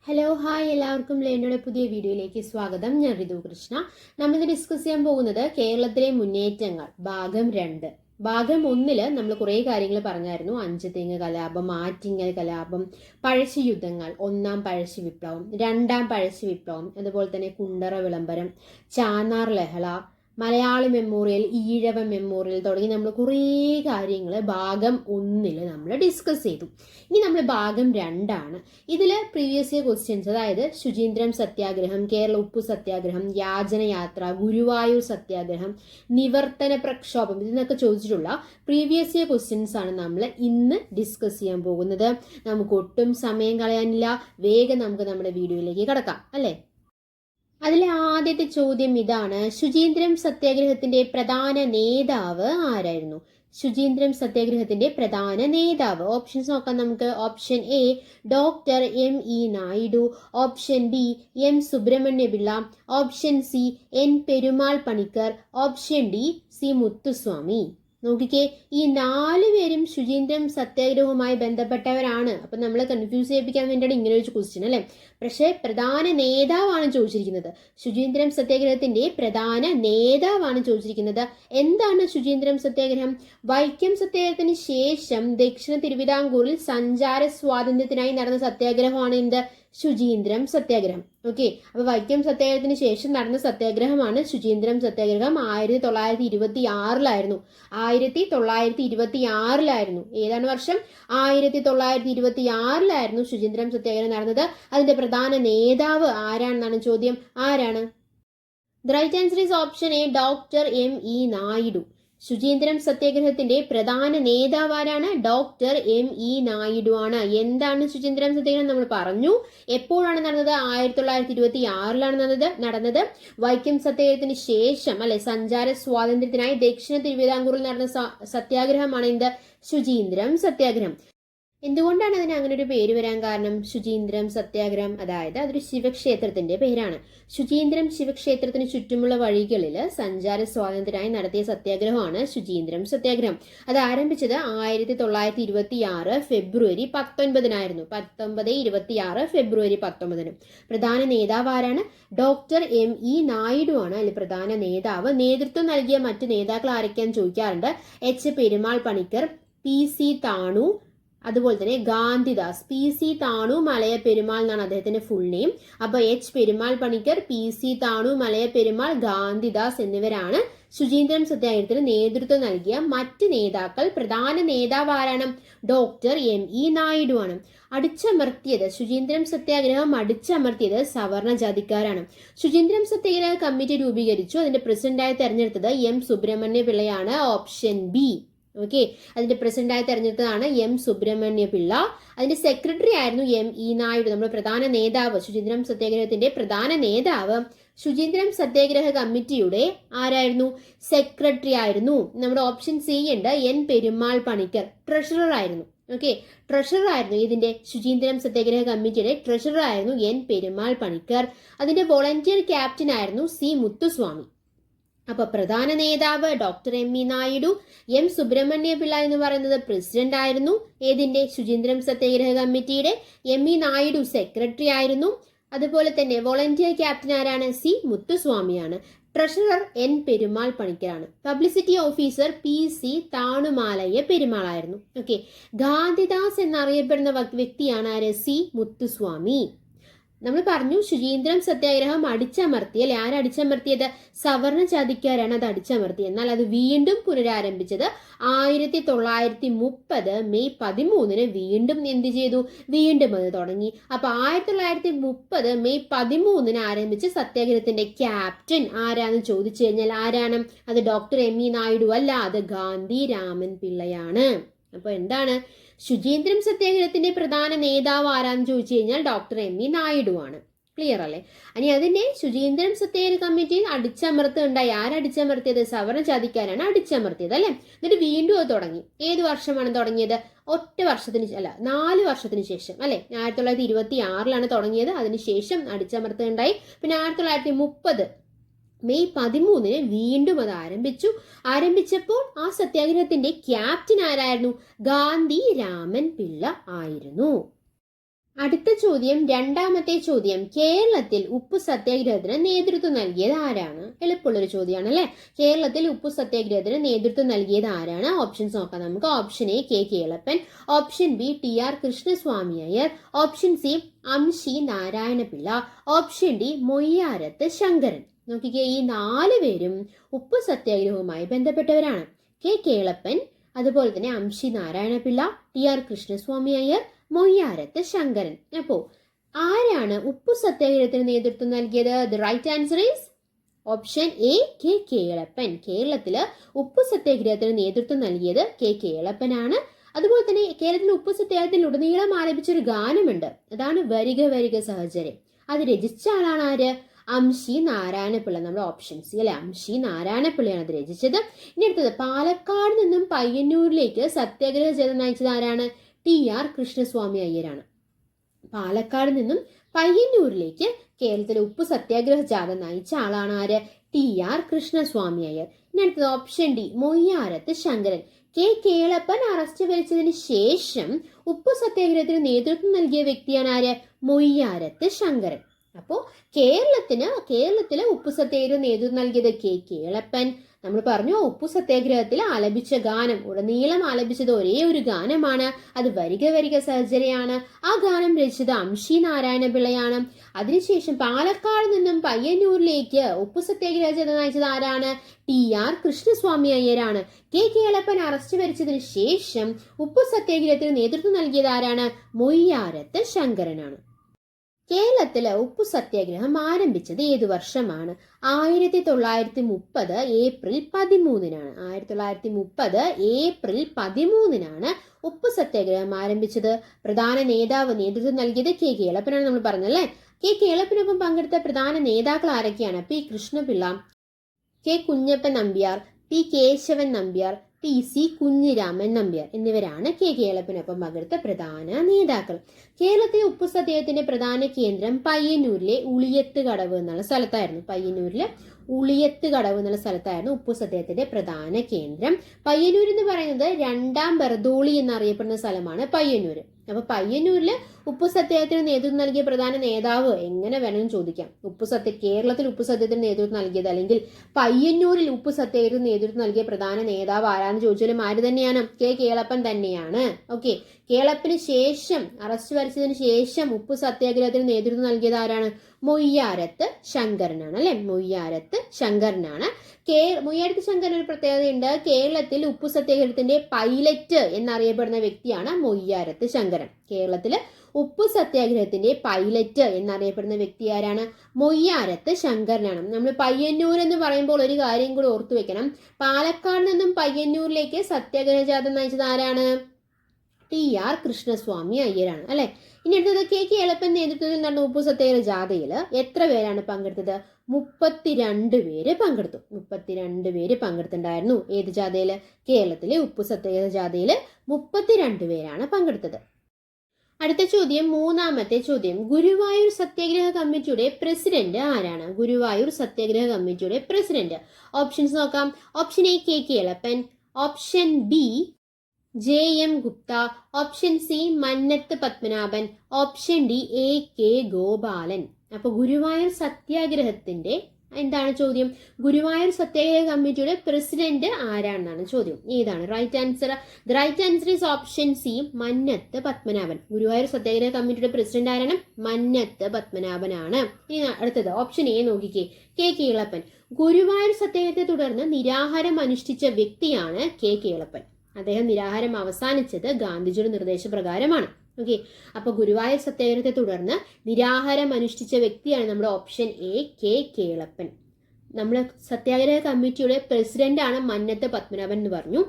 Hello hi എല്ലാവർക്കും ലേണയുടെ പുതിയ വീഡിയോയിലേക്ക് സ്വാഗതം. ഞാൻ ഋതു കൃഷ്ണ. നമ്മൾ ഡിസ്കസ് ചെയ്യാൻ പോകുന്നത് കേരളത്തിലെ മുന്നേറ്റങ്ങൾ ഭാഗം 2. ഭാഗം 1 നമ്മൾ കുറേ കാര്യങ്ങൾ പറഞ്ഞായിരുന്നു. അഞ്ചുതെങ്ങ് കലാപം, ആറ്റിങ്ങൽ കലാപം, പഴശ്ശി യുദ്ധങ്ങൾ, 1-ാം പഴശ്ശി വിപ്ലവം, 2-ാം പഴശ്ശി വിപ്ലവം, അതുപോലെ തന്നെ കുണ്ടറ വിളംബരം, ചാന്നാർ ലഹള, മലയാളി മെമ്മോറിയൽ, ഈഴവ മെമ്മോറിയൽ തുടങ്ങി നമ്മൾ കുറേ കാര്യങ്ങൾ ഭാഗം 1 നമ്മൾ ഡിസ്കസ് ചെയ്തു. ഇനി നമ്മൾ ഭാഗം 2 ഇതിൽ പ്രീവിയസ് ഇയർ ക്വസ്റ്റ്യൻസ്, അതായത് ശുചീന്ദ്രം സത്യാഗ്രഹം, കേരള ഉപ്പു സത്യാഗ്രഹം, യാചനയാത്ര, ഗുരുവായൂർ സത്യാഗ്രഹം, നിവർത്തന പ്രക്ഷോഭം, ഇതിനൊക്കെ ചോദിച്ചിട്ടുള്ള പ്രീവിയസ് ഇയർ ക്വസ്റ്റ്യൻസ് ആണ് നമ്മൾ ഇന്ന് ഡിസ്കസ് ചെയ്യാൻ പോകുന്നത്. നമുക്ക് ഒട്ടും സമയം കളയാനില്ല, വേഗം നമുക്ക് നമ്മുടെ വീഡിയോയിലേക്ക് കടക്കാം അല്ലേ. അതിലെ ആദ്യത്തെ ചോദ്യം ഇതാണ്: ശുചീന്ദ്രം സത്യാഗ്രഹത്തിന്റെ പ്രധാന നേതാവ് ആരായിരുന്നു? ശുചീന്ദ്രം സത്യാഗ്രഹത്തിന്റെ പ്രധാന നേതാവ്. ഓപ്ഷൻസ് നോക്കാം നമുക്ക്. Option A doctor M E. Naidu, option B M Subramania Pillai, option C N Perumal Panicker, option D C Muthuswamy. നോക്കിക്കേ, ഈ 4 പേരും ശുചീന്ദ്രം സത്യാഗ്രഹവുമായി ബന്ധപ്പെട്ടവരാണ്. അപ്പൊ നമ്മളെ കൺഫ്യൂസ് ചെയ്യിപ്പിക്കാൻ വേണ്ടിയാണ് ഇങ്ങനെ ഒരു ക്വസ്റ്റ്യൻ അല്ലെ. പക്ഷേ പ്രധാന നേതാവാണ് ചോദിച്ചിരിക്കുന്നത്. ശുചീന്ദ്രം സത്യാഗ്രഹത്തിന്റെ പ്രധാന നേതാവാണ് ചോദിച്ചിരിക്കുന്നത്. എന്താണ് ശുചീന്ദ്രം സത്യാഗ്രഹം? വൈക്കം സത്യാഗ്രഹത്തിന് ശേഷം ദക്ഷിണ തിരുവിതാംകൂറിൽ സഞ്ചാര സ്വാതന്ത്ര്യത്തിനായി നടന്ന സത്യാഗ്രഹമാണ് എന്ത്? ശുചീന്ദ്രം സത്യാഗ്രഹം. ഓക്കെ, അപ്പൊ വൈക്കം സത്യാഗ്രഹത്തിന് ശേഷം നടന്ന സത്യാഗ്രഹമാണ് ശുചീന്ദ്രം സത്യാഗ്രഹം. 1926 1926 ഏതാണ് വർഷം? 1926 ശുചീന്ദ്രം സത്യാഗ്രഹം നടന്നത്. അതിന്റെ പ്രധാന നേതാവ് ആരാണെന്നാണ് ചോദ്യം. ആരാണ്? The right answer is option A doctor M E. Naidu. Suchindram സത്യാഗ്രഹത്തിന്റെ പ്രധാന നേതാവ് ആരാണ്? Doctor M E. നായിഡു ആണ്. എന്താണ് ശുചീന്ദ്രം സത്യാഗ്രഹം? നമ്മൾ പറഞ്ഞു. എപ്പോഴാണ് നടന്നത്? 1926 നടന്നത്. വൈക്കം സത്യാഗ്രഹത്തിന് ശേഷം അല്ലെ, സഞ്ചാര സ്വാതന്ത്ര്യത്തിനായി ദക്ഷിണ തിരുവിതാംകൂറിൽ നടന്ന സത്യാഗ്രഹമാണ് എന്ത്? ശുചീന്ദ്രം സത്യാഗ്രഹം. എന്തുകൊണ്ടാണ് അതിന് അങ്ങനെ ഒരു പേര് വരാൻ കാരണം? ശുചീന്ദ്രം സത്യാഗ്രഹം, അതായത് അതൊരു ശിവക്ഷേത്രത്തിന്റെ പേരാണ്. ശുചീന്ദ്രം ശിവക്ഷേത്രത്തിന് ചുറ്റുമുള്ള വഴികളിൽ സഞ്ചാര സ്വാതന്ത്ര്യത്തിനായി നടത്തിയ സത്യാഗ്രഹമാണ് ശുചീന്ദ്രം സത്യാഗ്രഹം. അത് ആരംഭിച്ചത് 1926 ഫെബ്രുവരി 19 1926 ഫെബ്രുവരി 19. പ്രധാന നേതാവ് ആരാണ്? Doctor M E. നായിഡു ആണ് അതിൽ പ്രധാന നേതാവ്. നേതൃത്വം നൽകിയ മറ്റ് നേതാക്കൾ ആരൊക്കെയാന്ന് ചോദിക്കാറുണ്ട്. H Perumal Panicker, PC. താണു, അതുപോലെ തന്നെ ഗാന്ധിദാസ്. പി.സി. താണു മലയ പെരുമാൾ എന്നാണ് അദ്ദേഹത്തിന്റെ ഫുൾ നെയിം. അപ്പൊ എച്ച് പെരുമാൾ പണിക്കർ, പി.സി. താണു, മലയ പെരുമാൾ, ഗാന്ധിദാസ് എന്നിവരാണ് ശുചീന്ദ്രം സത്യാഗ്രഹത്തിന് നേതൃത്വം നൽകിയ മറ്റ് നേതാക്കൾ. പ്രധാന നേതാവ് ആരാണ്? Doctor M E. നായിഡു ആണ്. അടിച്ചമർത്തിയത്, ശുചീന്ദ്രം സത്യാഗ്രഹം അടിച്ചമർത്തിയത് സവർണ ജാതിക്കാരാണ്. ശുചീന്ദ്രം സത്യാഗ്രഹ കമ്മിറ്റി രൂപീകരിച്ചു. അതിന്റെ പ്രസിഡന്റായി തെരഞ്ഞെടുത്തത് എം സുബ്രഹ്മണ്യ പിള്ളയാണ്. Option B. ഓക്കെ, അതിന്റെ പ്രസിഡന്റായി തെരഞ്ഞെടുത്തതാണ് എം സുബ്രഹ്മണ്യ പിള്ള. അതിന്റെ സെക്രട്ടറി ആയിരുന്നു എം.ഇ. നായിഡു. നമ്മുടെ പ്രധാന നേതാവ്, ശുചീന്ദ്രം സത്യാഗ്രഹത്തിന്റെ പ്രധാന നേതാവ് ശുചീന്ദ്രം സത്യാഗ്രഹ കമ്മിറ്റിയുടെ ആരായിരുന്നു? സെക്രട്ടറി ആയിരുന്നു. നമ്മുടെ ഓപ്ഷൻ സി ഉണ്ട്, എൻ പെരുമാൾ പണിക്കർ. ട്രഷറർ ആയിരുന്നു. ഓക്കെ, ട്രഷറർ ആയിരുന്നു ഇതിന്റെ ശുചീന്ദ്രം സത്യാഗ്രഹ കമ്മിറ്റിയുടെ ട്രഷറർ ആയിരുന്നു എൻ പെരുമാൾ പണിക്കർ. അതിന്റെ വോളണ്ടിയർ ക്യാപ്റ്റൻ ആയിരുന്നു സി മുത്തുസ്വാമി. അപ്പൊ പ്രധാന നേതാവ് doctor M E. Naidu. M Subrahmanya Pillai എന്ന് പറയുന്നത് പ്രസിഡന്റ് ആയിരുന്നു ഏതിന്റെ? ശുചീന്ദ്രം സത്യാഗ്രഹ കമ്മിറ്റിയുടെ. എം.ഇ. നായിഡു സെക്രട്ടറി ആയിരുന്നു. അതുപോലെ തന്നെ വോളണ്ടിയർ ക്യാപ്റ്റൻ ആരാണ്? സി മുത്തുസ്വാമിയാണ്. ട്രഷറർ എൻ പെരുമാൾ പണിക്കരാണ്. Publicity officer P C. താണുമാലയ പെരുമാളായിരുന്നു. ഓക്കെ, ഗാന്ധിദാസ് എന്നറിയപ്പെടുന്ന വ്യക്തിയാണ് ആര്? സി മുത്തുസ്വാമി. നമ്മൾ പറഞ്ഞു ശുചീന്ദ്രം സത്യാഗ്രഹം അടിച്ചമർത്തിയ, ആരടിച്ചമർത്തിയത്? സവർണ ജാതിക്കാരാണ് അത് അടിച്ചമർത്തിയത്. എന്നാൽ അത് വീണ്ടും പുനരാരംഭിച്ചത് 1930 മെയ് 13 വീണ്ടും എന്ത് ചെയ്തു? വീണ്ടും അത് തുടങ്ങി. അപ്പൊ 1930 മെയ് 13 ആരംഭിച്ച സത്യാഗ്രഹത്തിന്റെ ക്യാപ്റ്റൻ ആരാന്ന് ചോദിച്ചു കഴിഞ്ഞാൽ ആരാണ്? അത് ഡോക്ടർ എം.ഇ. നായിഡു അല്ല, അത് ഗാന്ധി രാമൻ പിള്ളയാണ്. അപ്പൊ എന്താണ്? ശുചീന്ദ്രം സത്യാഗ്രഹത്തിന്റെ പ്രധാന നേതാവ് ആരാന്ന് ചോദിച്ചു കഴിഞ്ഞാൽ ഡോക്ടർ എം.ഇ. നായിഡു ആണ്. ക്ലിയർ അല്ലേ? ഇനി അതിന്റെ ശുചീന്ദ്രം സത്യാഗ്രഹ കമ്മിറ്റിയിൽ അടിച്ചമർത്തുണ്ടായി. ആരടിച്ചമർത്തിയത്? സവർണ ജാതിക്കാരാണ് അടിച്ചമർത്തിയത് അല്ലെ. എന്നിട്ട് വീണ്ടും അത് തുടങ്ങി. ഏത് വർഷമാണ് തുടങ്ങിയത്? 4 വർഷത്തിന് ശേഷം അല്ലെ. 1926 തുടങ്ങിയത്. അതിനുശേഷം അടിച്ചമർത്തുണ്ടായി. പിന്നെ 1930 മെയ് 13 വീണ്ടും അത് ആരംഭിച്ചപ്പോൾ ആ സത്യാഗ്രഹത്തിന്റെ ക്യാപ്റ്റൻ ആരായിരുന്നു? ഗാന്ധി രാമൻ പിള്ള ആയിരുന്നു. അടുത്ത ചോദ്യം, രണ്ടാമത്തെ ചോദ്യം, കേരളത്തിൽ ഉപ്പു സത്യാഗ്രഹത്തിന് നേതൃത്വം നൽകിയത് ആരാണ്? എളുപ്പമുള്ളൊരു ചോദ്യമാണ് അല്ലെ. കേരളത്തിൽ ഉപ്പു സത്യാഗ്രഹത്തിന് നേതൃത്വം നൽകിയത് ആരാണ്? ഓപ്ഷൻസ് നോക്കാം നമുക്ക്. Option A K Kelappan, option B T R Krishnaswamy Iyer, option C Amshi Narayanapillai, option D Moyyarath Sankaran. നോക്കിക്കേ, ഈ 4 പേരും ഉപ്പു സത്യാഗ്രഹവുമായി ബന്ധപ്പെട്ടവരാണ്. കെ കേളപ്പൻ, അതുപോലെ തന്നെ അംശി നാരായണപിള്ള, ടി ആർ കൃഷ്ണസ്വാമി അയ്യർ, മൊയ്യാരത്ത് ശങ്കരൻ. അപ്പോ ആരാണ് ഉപ്പു സത്യാഗ്രഹത്തിന് നേതൃത്വം നൽകിയത്? The right answer is option A K Kelappan. കേരളത്തില് ഉപ്പു സത്യാഗ്രഹത്തിന് നേതൃത്വം നൽകിയത് കെ കേളപ്പനാണ്. അതുപോലെ തന്നെ കേരളത്തിൽ ഉപ്പു സത്യാഗ്രഹത്തിൽ ഉടനീളം ആലപിച്ചൊരു ഗാനമുണ്ട്, അതാണ് വരിക വരിക സഹചര്യം. അത് രചിച്ച ആളാണ് ആര്? അംശി നാരായണപിള്ള. നമ്മുടെ ഓപ്ഷൻ സി അല്ലെ, അംശി നാരായണപിള്ളയാണ് അത് രചിച്ചത്. ഇനി അടുത്തത്, പാലക്കാട് നിന്നും പയ്യന്നൂരിലേക്ക് സത്യാഗ്രഹ ജാഥ നയിച്ചത് ആരാണ്? ടി ആർ കൃഷ്ണസ്വാമി അയ്യരാണ്. പാലക്കാട് നിന്നും പയ്യന്നൂരിലേക്ക് കേരളത്തിലെ ഉപ്പു സത്യാഗ്രഹ ജാഥ നയിച്ച ആളാണ് ആര്? T R Krishnaswamy Iyer. ഇനി അടുത്തത് option D Moyyarath Sankaran. K Kelappan arrest വരിച്ചതിന് ശേഷം ഉപ്പു സത്യാഗ്രഹത്തിന് നേതൃത്വം നൽകിയ വ്യക്തിയാണ് ആര്? മൊയ്യാരത്ത് ശങ്കരൻ. അപ്പോൾ കേരളത്തില് ഉപ്പു സത്യാഗ്രഹം നേതൃത്വം നൽകിയത് കെ കേളപ്പൻ. നമ്മൾ പറഞ്ഞു ഉപ്പു സത്യാഗ്രഹത്തിൽ ആലപിച്ച ഗാനം, ഉടനീളം ആലപിച്ചത് ഒരേ ഒരു ഗാനമാണ്, അത് വരിക വരിക സഹചര്യമാണ്. ആ ഗാനം രചിച്ചത് അംശി നാരായണപിള്ളയാണ്. അതിനുശേഷം പാലക്കാട് നിന്നും പയ്യന്നൂരിലേക്ക് ഉപ്പു സത്യാഗ്രഹ ജാഥ നയിച്ചത് ആരാണ്? ടി ആർ കൃഷ്ണസ്വാമി അയ്യരാണ്. കെ കേളപ്പൻ അറസ്റ്റ് വരിച്ചതിന് ശേഷം ഉപ്പു സത്യാഗ്രഹത്തിന് നേതൃത്വം നൽകിയത് ആരാണ്? മൊയ്യാരത്ത് ശങ്കരനാണ്. കേരളത്തിലെ ഉപ്പു സത്യാഗ്രഹം ആരംഭിച്ചത് ഏതു വർഷമാണ്? 1930 ഏപ്രിൽ 13-നാണ്. 1930 ഏപ്രിൽ 13-നാണ് ഉപ്പു സത്യാഗ്രഹം ആരംഭിച്ചത്. പ്രധാന നേതാവ് നേതൃത്വം നൽകിയത് കെ കേളപ്പനാണ്, നമ്മൾ പറഞ്ഞല്ലേ. കെ കേളപ്പനൊപ്പം പങ്കെടുത്ത പ്രധാന നേതാക്കൾ ആരൊക്കെയാണ്? P Krishnapillai, K Kunjappan Nambiar, P Kesavan Nambiar, T C Kunhiraman Nambiar എന്നിവരാണ് കെ കേളപ്പനൊപ്പം പങ്കെടുത്ത പ്രധാന നേതാക്കൾ. കേരളത്തിലെ ഉപ്പു സത്യാഗ്രഹത്തിന്റെ പ്രധാന കേന്ദ്രം പയ്യന്നൂരിലെ ഉളിയത്ത് കടവ് എന്നുള്ള സ്ഥലത്തായിരുന്നു. പയ്യന്നൂരിലെ ഉളിയത്ത് കടവ് എന്നുള്ള സ്ഥലത്തായിരുന്നു ഉപ്പു സത്യാഗ്രഹത്തിന്റെ പ്രധാന കേന്ദ്രം. പയ്യന്നൂർ എന്ന് പറയുന്നത് 2ാം ബർദോളി എന്നറിയപ്പെടുന്ന സ്ഥലമാണ് പയ്യന്നൂർ. അപ്പൊ പയ്യന്നൂരില് ഉപ്പു സത്യാഗ്രഹത്തിന് നേതൃത്വം നൽകിയ പ്രധാന നേതാവ് എങ്ങനെ വേണമെങ്കിലും ചോദിക്കാം. കേരളത്തിൽ ഉപ്പു സത്യാഗ്രഹത്തിന് നേതൃത്വം നൽകിയത്, അല്ലെങ്കിൽ പയ്യന്നൂരിൽ ഉപ്പു സത്യാഗ്രഹത്തിന് നേതൃത്വം നൽകിയ പ്രധാന നേതാവ് ആരാന്ന് ചോദിച്ചാലും ആര് തന്നെയാണ്? കെ കേളപ്പൻ തന്നെയാണ്. ഓക്കെ, കേളപ്പന് ശേഷം, അറസ്റ്റ് വരിച്ചതിന് ശേഷം ഉപ്പു സത്യാഗ്രഹത്തിന് നേതൃത്വം നൽകിയത് ആരാണ്? മൊയ്യാരത്ത് ശങ്കരനാണ് അല്ലെ. മൊയ്യാരത്ത് ശങ്കരനാണ്. മൊയ്യാരത്ത് ശങ്കരൻ ഒരു പ്രത്യേകതയുണ്ട്. കേരളത്തിൽ ഉപ്പു സത്യാഗ്രഹത്തിന്റെ പൈലറ്റ് എന്നറിയപ്പെടുന്ന വ്യക്തിയാണ് മൊയ്യാരത്ത് ശങ്കരൻ. കേരളത്തില് ഉപ്പു സത്യാഗ്രഹത്തിന്റെ പൈലറ്റ് എന്നറിയപ്പെടുന്ന വ്യക്തി ആരാണ്? മൊയ്യാരത്ത് ശങ്കരനാണ്. നമ്മൾ പയ്യന്നൂർ എന്ന് പറയുമ്പോൾ ഒരു കാര്യം കൂടി ഓർത്തു വെക്കണം. പാലക്കാട് നിന്നും പയ്യന്നൂരിലേക്ക് സത്യാഗ്രഹ ജാഥ നയിച്ചത് ആരാണ്? ടി ആർ കൃഷ്ണസ്വാമി അയ്യരാണ് അല്ലെ. ഇനി അടുത്തത്, കെ കേളപ്പൻ നേതൃത്വത്തിൽ നടന്ന ഉപ്പു സത്യാഗ്രഹ ജാഥയിൽ എത്ര പേരാണ് പങ്കെടുത്തത്? 32 പേര് പങ്കെടുത്തു. 32 പേര് പങ്കെടുത്തിട്ടുണ്ടായിരുന്നു. ഏത് ജാഥയില്? കേരളത്തിലെ ഉപ്പു സത്യാഗ്രഹ ജാഥയില് 32 പേരാണ് പങ്കെടുത്തത്. അടുത്ത ചോദ്യം, മൂന്നാമത്തെ ചോദ്യം, ഗുരുവായൂർ സത്യാഗ്രഹ കമ്മിറ്റിയുടെ പ്രസിഡന്റ് ആരാണ്? ഗുരുവായൂർ സത്യാഗ്രഹ കമ്മിറ്റിയുടെ പ്രസിഡന്റ്. ഓപ്ഷൻസ് നോക്കാം. Option A K Kelappan, option B J M Gupta, option C Mannath Padmanabhan, option D A K Gopalan. അപ്പൊ ഗുരുവായൂർ സത്യാഗ്രഹത്തിന്റെ എന്താണ് ചോദ്യം? ഗുരുവായൂർ സത്യാഗ്രഹ കമ്മിറ്റിയുടെ പ്രസിഡന്റ് ആരാണെന്നാണ് ചോദ്യം. ഏതാണ് right answer? The right answer is option C Mannath Padmanabhan. Guruvayur സത്യാഗ്രഹ കമ്മിറ്റിയുടെ പ്രസിഡന്റ് ആരാണ്? മന്നത്ത് പത്മനാഭനാണ്. ഇനി അടുത്തത് ഓപ്ഷൻ എ നോക്കിക്കേ, കെ കേളപ്പൻ. ഗുരുവായൂർ സത്യാഗ്രഹത്തെ തുടർന്ന് നിരാഹാരം അനുഷ്ഠിച്ച വ്യക്തിയാണ് കെ കേളപ്പൻ. അദ്ദേഹം നിരാഹാരം അവസാനിച്ചത് ഗാന്ധിജിയുടെ നിർദ്ദേശപ്രകാരമാണ്. ഓക്കെ, അപ്പൊ ഗുരുവായൂർ സത്യാഗ്രഹത്തെ തുടർന്ന് നിരാഹാരം അനുഷ്ഠിച്ച വ്യക്തിയാണ് നമ്മുടെ ഓപ്ഷൻ എ കെ കേളപ്പൻ. നമ്മുടെ സത്യാഗ്രഹ കമ്മിറ്റിയുടെ പ്രസിഡന്റ് ആണ് മന്നത്ത് പത്മനാഭൻ എന്ന് പറഞ്ഞു.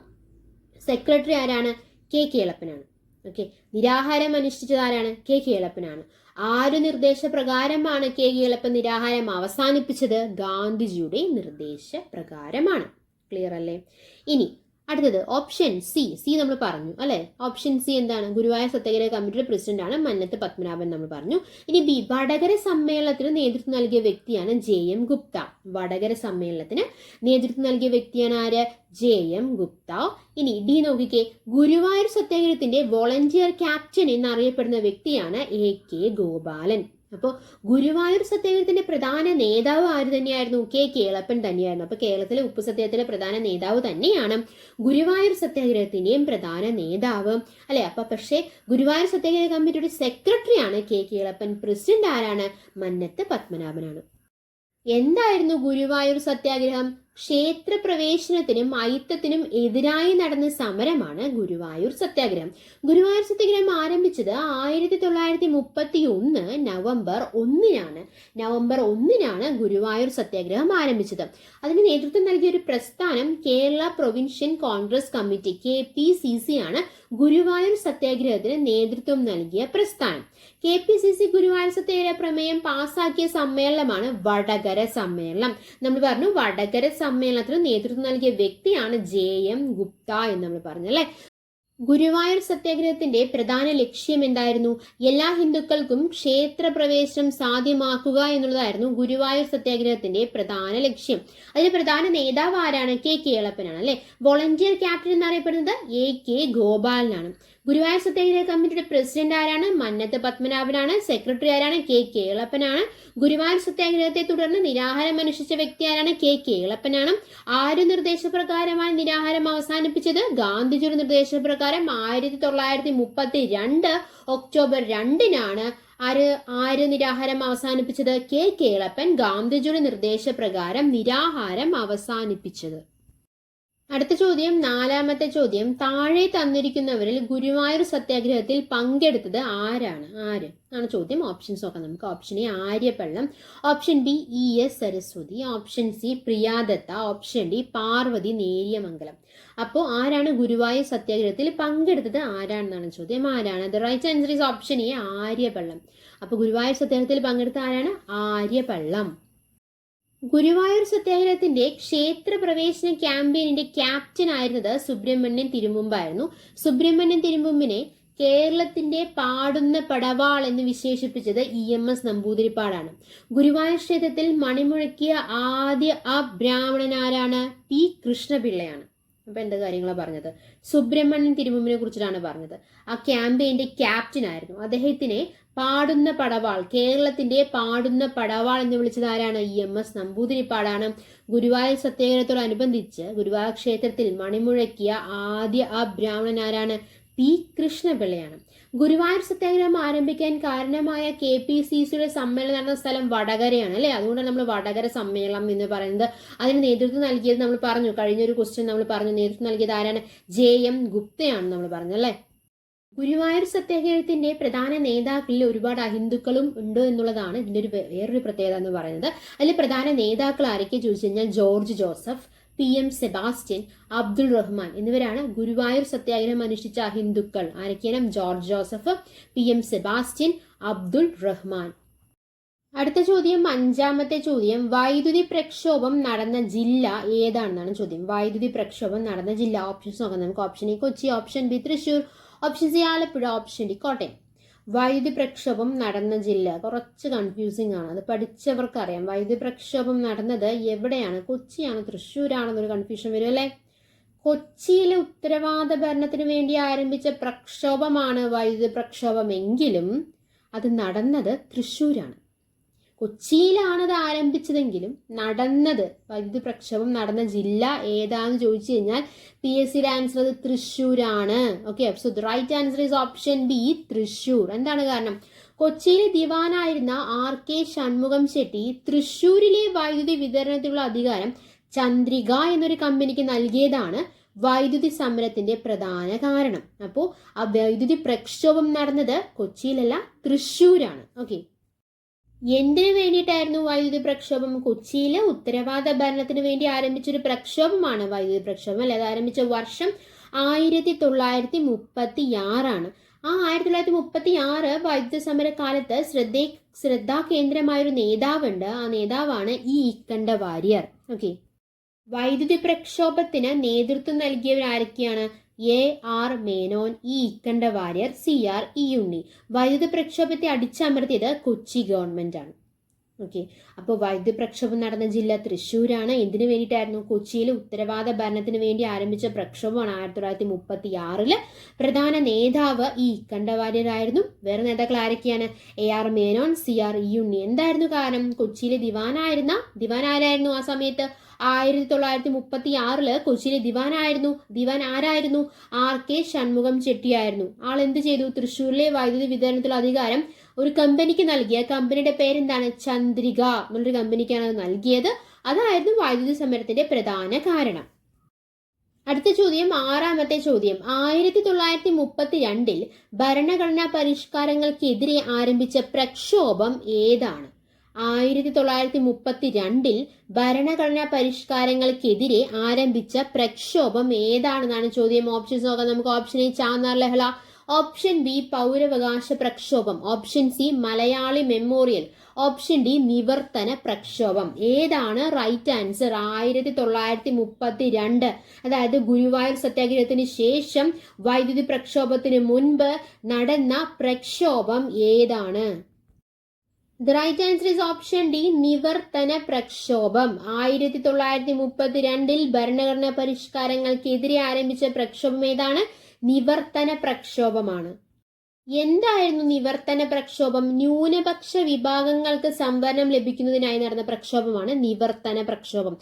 സെക്രട്ടറി ആരാണ്? കെ കേളപ്പനാണ്. ഓക്കെ, നിരാഹാരം അനുഷ്ഠിച്ചത് ആരാണ്? കെ കേളപ്പനാണ്. ആര് നിർദ്ദേശപ്രകാരമാണ് കെ കേളപ്പൻ നിരാഹാരം അവസാനിപ്പിച്ചത്? ഗാന്ധിജിയുടെ നിർദ്ദേശപ്രകാരമാണ്. ക്ലിയർ അല്ലേ? ഇനി അടുത്തത് ഓപ്ഷൻ സി നമ്മൾ പറഞ്ഞു അല്ലെ. ഓപ്ഷൻ സി എന്താണ്? ഗുരുവായൂർ സത്യാഗ്രഹ കമ്മിറ്റിയുടെ പ്രസിഡന്റ് ആണ് മന്നത്ത് പത്മനാഭൻ നമ്മൾ പറഞ്ഞു. ഇനി ബി, വടകര സമ്മേളനത്തിന് നേതൃത്വം നൽകിയ വ്യക്തിയാണ് JM ഗുപ്ത. വടകര സമ്മേളനത്തിന് നേതൃത്വം നൽകിയ വ്യക്തിയാണ് ആര്? JM ഗുപ്ത. ഇനി ഡി നോക്കിക്കേ, ഗുരുവായൂർ സത്യാഗ്രഹത്തിന്റെ വോളണ്ടിയർ ക്യാപ്റ്റൻ എന്നറിയപ്പെടുന്ന വ്യക്തിയാണ് AK ഗോപാലൻ. അപ്പോൾ ഗുരുവായൂർ സത്യാഗ്രഹത്തിന്റെ പ്രധാന നേതാവ് ആര് തന്നെയായിരുന്നു? കേളപ്പൻ തന്നെയായിരുന്നു. അപ്പൊ കേരളത്തിലെ ഉപ്പു സത്യാഗ്രഹത്തിലെ പ്രധാന നേതാവ് തന്നെയാണ് ഗുരുവായൂർ സത്യാഗ്രഹത്തിന്റെയും പ്രധാന നേതാവ് അല്ലെ. അപ്പൊ പക്ഷേ ഗുരുവായൂർ സത്യാഗ്രഹ കമ്മിറ്റിയുടെ സെക്രട്ടറിയാണ് കേളപ്പൻ. പ്രസിഡന്റ് ആരാണ്? മന്നത്ത് പത്മനാഭനാണ്. എന്തായിരുന്നു ഗുരുവായൂർ സത്യാഗ്രഹം? ക്ഷേത്രപ്രവേശനത്തിനും അയിത്തത്തിനും എതിരായി നടന്ന സമരമാണ് ഗുരുവായൂർ സത്യാഗ്രഹം. ഗുരുവായൂർ സത്യാഗ്രഹം ആരംഭിച്ചത് 1931 നവംബർ 1-നാണ്. നവംബർ 1-നാണ് ഗുരുവായൂർ സത്യാഗ്രഹം ആരംഭിച്ചത്. അതിന് നേതൃത്വം നൽകിയ ഒരു പ്രസ്ഥാനം Kerala provincial Congress committee KPCC ആണ് ഗുരുവായൂർ സത്യാഗ്രഹത്തിന് നേതൃത്വം നൽകിയ പ്രസ്ഥാനം. KPCC ഗുരുവായൂർ സത്യാഗ്രഹ പ്രമേയം പാസാക്കിയ സമ്മേളനമാണ് വടകര സമ്മേളനം. നമ്മൾ പറഞ്ഞു വടകര സമ്മേളനത്തിന് നേതൃത്വം നൽകിയ വ്യക്തിയാണ് JM ഗുപ്ത എന്ന് നമ്മൾ പറഞ്ഞു അല്ലെ. ഗുരുവായൂർ സത്യാഗ്രഹത്തിന്റെ പ്രധാന ലക്ഷ്യം എന്തായിരുന്നു? എല്ലാ ഹിന്ദുക്കൾക്കും ക്ഷേത്രപ്രവേശനം സാധ്യമാക്കുക എന്നുള്ളതായിരുന്നു ഗുരുവായൂർ സത്യാഗ്രഹത്തിന്റെ പ്രധാന ലക്ഷ്യം. അതിന് പ്രധാന നേതാവ് ആരാണ്? കേളപ്പനാണ് അല്ലെ. വോളണ്ടിയർ ക്യാപ്റ്റൻ എന്നറിയപ്പെടുന്നത് AK ഗോപാലനാണ്. ഗുരുവായൂർ സത്യാഗ്രഹ കമ്മിറ്റിയുടെ പ്രസിഡന്റ് ആരാണ്? മന്നത്ത് പത്മനാഭനാണ്. സെക്രട്ടറി ആരാണ്? കേളപ്പനാണ്. ഗുരുവായൂർ സത്യാഗ്രഹത്തെ തുടർന്ന് നിരാഹാരം അനുഷ്ഠിച്ച വ്യക്തി ആരാണ്? കേളപ്പനാണ്. ആര് നിർദ്ദേശപ്രകാരമാണ് നിരാഹാരം അവസാനിപ്പിച്ചത്? ഗാന്ധിജിയുടെ നിർദ്ദേശപ്രകാരം 1932 ഒക്ടോബർ 2-നാണ് ആര് നിരാഹാരം അവസാനിപ്പിച്ചത്? കേളപ്പൻ ഗാന്ധിജിയുടെ നിർദ്ദേശപ്രകാരം നിരാഹാരം അവസാനിപ്പിച്ചത്. അടുത്ത ചോദ്യം, 4ാമത്തെ ചോദ്യം, താഴെ തന്നിരിക്കുന്നവരിൽ ഗുരുവായൂർ സത്യാഗ്രഹത്തിൽ പങ്കെടുത്തത് ആരാണ്? ആര് ആണ് ചോദ്യം. ഓപ്ഷൻസ് നോക്കാം നമുക്ക്. Option A Aryappallam, option B ES Saraswathi, option C Priyadatta, option D Parvathi Neriyamangalam. അപ്പോൾ ആരാണ് ഗുരുവായൂർ സത്യാഗ്രഹത്തിൽ പങ്കെടുത്തത് ആരാണെന്നാണ് ചോദ്യം. ആരാണ്? The right answer is option A Aryappallam. അപ്പോൾ ഗുരുവായൂർ സത്യാഗ്രഹത്തിൽ പങ്കെടുത്ത ആരാണ്? ആര്യപ്പള്ളം. ഗുരുവായൂർ സത്യാഗ്രഹത്തിന്റെ ക്ഷേത്രപ്രവേശന ക്യാമ്പയിനിന്റെ ക്യാപ്റ്റൻ ആയിരുന്നത് സുബ്രഹ്മണ്യൻ തിരുമുമ്പായിരുന്നു. സുബ്രഹ്മണ്യൻ തിരുമുമ്പിനെ കേരളത്തിന്റെ പാടുന്ന പടവാൾ എന്ന് വിശേഷിപ്പിച്ചത് EMS നമ്പൂതിരിപ്പാടാണ്. ഗുരുവായൂർ ക്ഷേത്രത്തിൽ മണിമുഴക്കിയ ആദ്യ ബ്രാഹ്മണനാരാണ്? P കൃഷ്ണപിള്ളയാണ്. അപ്പൊ എന്താ കാര്യങ്ങളാണ് പറഞ്ഞത്? സുബ്രഹ്മണ്യൻ തിരുമുമ്പിനെ കുറിച്ചിട്ടാണ് പറഞ്ഞത്. ആ ക്യാമ്പയിന്റെ ക്യാപ്റ്റൻ ആയിരുന്നു. അദ്ദേഹത്തിനെ പാടുന്ന പടവാൾ, കേരളത്തിന്റെ പാടുന്ന പടവാൾ എന്ന് വിളിച്ചത് ആരാണ്? EMS നമ്പൂതിരിപ്പാടാണ്. ഗുരുവായൂർ സത്യാഗ്രഹത്തോടനുബന്ധിച്ച് ഗുരുവായൂർ ക്ഷേത്രത്തിൽ മണിമുഴക്കിയ ആദ്യ ബ്രാഹ്മണൻ ആരാണ്? P കൃഷ്ണപിള്ളയാണ്. ഗുരുവായൂർ സത്യാഗ്രഹം ആരംഭിക്കാൻ കാരണമായ KPCCയുടെ സമ്മേളനം നടന്ന സ്ഥലം വടകരയാണ് അല്ലെ. അതുകൊണ്ടാണ് നമ്മൾ വടകര സമ്മേളനം എന്ന് പറയുന്നത്. അതിന് നേതൃത്വം നൽകിയത് നമ്മൾ പറഞ്ഞു, കഴിഞ്ഞൊരു ക്വസ്റ്റ്യൻ നമ്മൾ പറഞ്ഞു, നേതൃത്വം നൽകിയത് ആരാണ്? JM ഗുപ്തയാണ് നമ്മൾ പറഞ്ഞു അല്ലെ. ഗുരുവായൂർ സത്യാഗ്രഹത്തിന്റെ പ്രധാന നേതാക്കളിൽ ഒരുപാട് അഹിന്ദുക്കളും ഉണ്ട് എന്നുള്ളതാണ് ഇതിന്റെ ഒരു വേറൊരു പ്രത്യേകത എന്ന് പറയുന്നത്. അതിൽ പ്രധാന നേതാക്കൾ ആരൊക്കെ ചോദിച്ചു കഴിഞ്ഞാൽ George Joseph, PM Sebastian, Abdul Rahman എന്നിവരാണ് ഗുരുവായൂർ സത്യാഗ്രഹം അനുഷ്ഠിച്ച അഹിന്ദുക്കൾ. ആരൊക്കെയാണ്? George Joseph, PM Sebastian, Abdul Rahman. അടുത്ത ചോദ്യം, 5ാമത്തെ ചോദ്യം, വൈദ്യുതി പ്രക്ഷോഭം നടന്ന ജില്ല ഏതാണെന്നാണ് ചോദ്യം. വൈദ്യുതി പ്രക്ഷോഭം നടന്ന ജില്ല. ഓപ്ഷൻസ് നോക്കാം നമുക്ക്. Option A Kochi, option B Thrissur, option C Alappuzha, option D Kottayam. വൈദ്യുതി പ്രക്ഷോഭം നടന്ന ജില്ല കുറച്ച് കൺഫ്യൂസിംഗ് ആണ്, അത് പഠിച്ചവർക്ക് അറിയാം. വൈദ്യുതി പ്രക്ഷോഭം നടന്നത് എവിടെയാണ്? കൊച്ചിയാണ് തൃശ്ശൂരാണെന്നൊരു കൺഫ്യൂഷൻ വരും അല്ലെ. കൊച്ചിയിലെ ഉത്തരവാദ ഭരണത്തിന് വേണ്ടി ആരംഭിച്ച പ്രക്ഷോഭമാണ് വൈദ്യുതി പ്രക്ഷോഭം എങ്കിലും അത് നടന്നത് തൃശ്ശൂരാണ്. കൊച്ചിയിലാണത് ആരംഭിച്ചതെങ്കിലും നടന്നത്, വൈദ്യുതി പ്രക്ഷോഭം നടന്ന ജില്ല ഏതാന്ന് ചോദിച്ചു കഴിഞ്ഞാൽ PSCയുടെ ആൻസർ അത് തൃശ്ശൂരാണ്. Okay, so the right answer is option B Thrissur. എന്താണ് കാരണം? കൊച്ചിയിലെ ദിവാനായിരുന്ന RK ഷൺമുഖം ശെട്ടി തൃശ്ശൂരിലെ വൈദ്യുതി വിതരണത്തിലുള്ള അധികാരം ചന്ദ്രിക എന്നൊരു കമ്പനിക്ക് നൽകിയതാണ് വൈദ്യുതി സമരത്തിന്റെ പ്രധാന കാരണം. അപ്പോൾ ആ വൈദ്യുതി പ്രക്ഷോഭം നടന്നത് കൊച്ചിയിലല്ല, തൃശ്ശൂരാണ്. ഓക്കെ, എന്തിനു വേണ്ടിയിട്ടായിരുന്നു വൈദ്യുതി പ്രക്ഷോഭം? കൊച്ചിയിലെ ഉത്തരവാദ ഭരണത്തിന് വേണ്ടി ആരംഭിച്ചൊരു പ്രക്ഷോഭമാണ് വൈദ്യുതി പ്രക്ഷോഭം അല്ലെ. അത് ആരംഭിച്ച വർഷം 1936 ആ 1936 വൈദ്യുതി സമര കാലത്ത് ശ്രദ്ധാകേന്ദ്രമായൊരു നേതാവുണ്ട്. ആ നേതാവാണ് ഇക്കണ്ട വാര്യർ. ഓക്കെ, വൈദ്യുതി പ്രക്ഷോഭത്തിന് നേതൃത്വം നൽകിയവരാരൊക്കെയാണ്? AR മേനോൻ, ഇക്കണ്ട വാര്യർ, CR ഉണ്ണി. വൈദ്യുതി പ്രക്ഷോഭത്തെ അടിച്ചമർത്തിയത് കൊച്ചി ഗവൺമെന്റ് ആണ്. ഓക്കെ, അപ്പോൾ വൈദ്യുതി പ്രക്ഷോഭം നടന്ന ജില്ല തൃശ്ശൂരാണ്. എന്തിനു വേണ്ടിയിട്ടായിരുന്നു? കൊച്ചിയിൽ ഉത്തരവാദ ഭരണത്തിന് വേണ്ടി ആരംഭിച്ച പ്രക്ഷോഭമാണ് 1936. പ്രധാന നേതാവ് ഇക്കണ്ട വാര്യരായിരുന്നു. വേറെ നേതാക്കൾ ആരൊക്കെയാണ്? AR മേനോൻ, CR ഉണ്ണി. എന്തായിരുന്നു കാരണം? കൊച്ചിയിലെ ദിവാൻ ആരായിരുന്നു ആ സമയത്ത്? 1936 കൊച്ചിയിലെ ദിവാൻ ആരായിരുന്നു? RK ഷൺമുഖം ചെട്ടിയായിരുന്നു. ആൾ എന്ത് ചെയ്തു? തൃശ്ശൂരിലെ വൈദ്യുതി വിതരണത്തിലുള്ള അധികാരം ഒരു കമ്പനിക്ക് നൽകിയ കമ്പനിയുടെ പേരെന്താണ്? ചന്ദ്രിക എന്നുള്ളൊരു കമ്പനിക്കാണ് അത് നൽകിയത്. അതായിരുന്നു വൈദ്യുതി സമരത്തിന്റെ പ്രധാന കാരണം. അടുത്ത ചോദ്യം, 6ാമത്തെ ചോദ്യം. 1932 ഭരണഘടനാ പരിഷ്കാരങ്ങൾക്കെതിരെ ആരംഭിച്ച പ്രക്ഷോഭം ഏതാണ്? 1932 ഭരണഘടനാ പരിഷ്കാരങ്ങൾക്കെതിരെ ആരംഭിച്ച പ്രക്ഷോഭം ഏതാണെന്നാണ് ചോദ്യം. ഓപ്ഷൻസ് നോക്കാം നമുക്ക്. ഓപ്ഷൻ എ ചാന്നാർ ലഹള, ഓപ്ഷൻ ബി പൗരവകാശ പ്രക്ഷോഭം, option C Malayali memorial, option D നിവർത്തന പ്രക്ഷോഭം. ഏതാണ് റൈറ്റ് ആൻസർ? 1932, അതായത് ഗുരുവായൂർ സത്യാഗ്രഹത്തിന് ശേഷം വൈദ്യുതി പ്രക്ഷോഭത്തിന് മുൻപ് നടന്ന പ്രക്ഷോഭം ഏതാണ്? The right answer is option D, നിവർത്തന പ്രക്ഷോഭം. 1932 ഭരണഘടനാ പരിഷ്കാരങ്ങൾക്കെതിരെ ആരംഭിച്ച പ്രക്ഷോഭം ഏതാണ്? നിവർത്തന പ്രക്ഷോഭമാണ്. എന്തായിരുന്നു നിവർത്തന പ്രക്ഷോഭം? ന്യൂനപക്ഷ വിഭാഗങ്ങൾക്ക് സംവരണം ലഭിക്കുന്നതിനായി നടന്ന പ്രക്ഷോഭമാണ് നിവർത്തന പ്രക്ഷോഭം.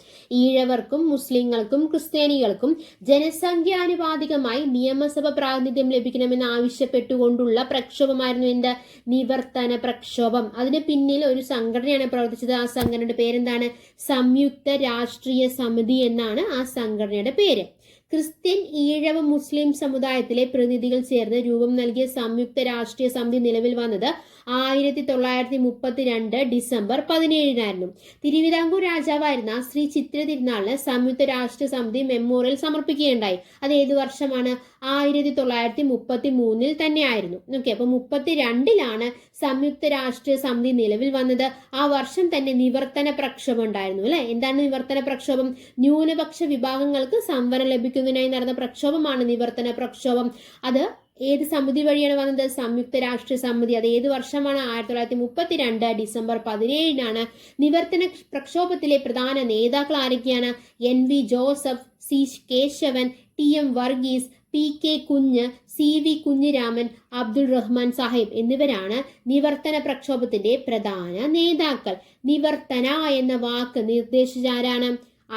ഈഴവർക്കും മുസ്ലിങ്ങൾക്കും ക്രിസ്ത്യാനികൾക്കും ജനസംഖ്യാനുപാതികമായി നിയമസഭ പ്രാതിനിധ്യം ലഭിക്കണമെന്ന് ആവശ്യപ്പെട്ടുകൊണ്ടുള്ള പ്രക്ഷോഭമായിരുന്നു എന്ത്? നിവർത്തന പ്രക്ഷോഭം. അതിന് പിന്നിൽ ഒരു സംഘടനയാണ് പ്രവർത്തിച്ചത്. ആ സംഘടനയുടെ പേരെന്താണ്? സംയുക്ത രാഷ്ട്രീയ സമിതി എന്നാണ് ആ സംഘടനയുടെ പേര്. ക്രിസ്ത്യൻ, ഈഴവ, മുസ്ലിം സമുദായത്തിലെ പ്രതിനിധികൾ ചേർന്ന് രൂപം നൽകിയ സംയുക്ത രാഷ്ട്രീയ സമിതി നിലവിൽ വന്നത് 1932 ഡിസംബർ 17 തിരുവിതാംകൂർ രാജാവായിരുന്ന ശ്രീ ചിത്ര തിരുനാളിന് സംയുക്ത രാഷ്ട്രീയ സമിതി മെമ്മോറിയൽ സമർപ്പിക്കുകയുണ്ടായി. അത് ഏത് വർഷമാണ്? 1933 തന്നെ ആയിരുന്നു. ഓക്കെ, അപ്പൊ 32 സംയുക്ത രാഷ്ട്രീയ സമിതി നിലവിൽ വന്നത്. ആ വർഷം തന്നെ നിവർത്തന പ്രക്ഷോഭം ഉണ്ടായിരുന്നു അല്ലെ. എന്താണ് നിവർത്തന പ്രക്ഷോഭം? ന്യൂനപക്ഷ വിഭാഗങ്ങൾക്ക് സംവരണം ലഭിക്കുന്നതിനായി നടന്ന പ്രക്ഷോഭമാണ് നിവർത്തന പ്രക്ഷോഭം. അത് ഏത് സമിതി വഴിയാണ് വന്നത്? സംയുക്ത രാഷ്ട്രീയ സമിതി. അത് ഏത് വർഷമാണ്? 1932 ഡിസംബർ 17 നിവർത്തന പ്രക്ഷോഭത്തിലെ പ്രധാന നേതാക്കൾ ആരൊക്കെയാണ്? NV Joseph, C Kesavan, TM Varghese, PK Kunju, CV Kunhiraman, Abdul Rahman Sahib എന്നിവരാണ് നിവർത്തന പ്രക്ഷോഭത്തിന്റെ പ്രധാന നേതാക്കൾ. നിവർത്തന എന്ന വാക്ക് നിർദ്ദേശിച്ചാരാണ്?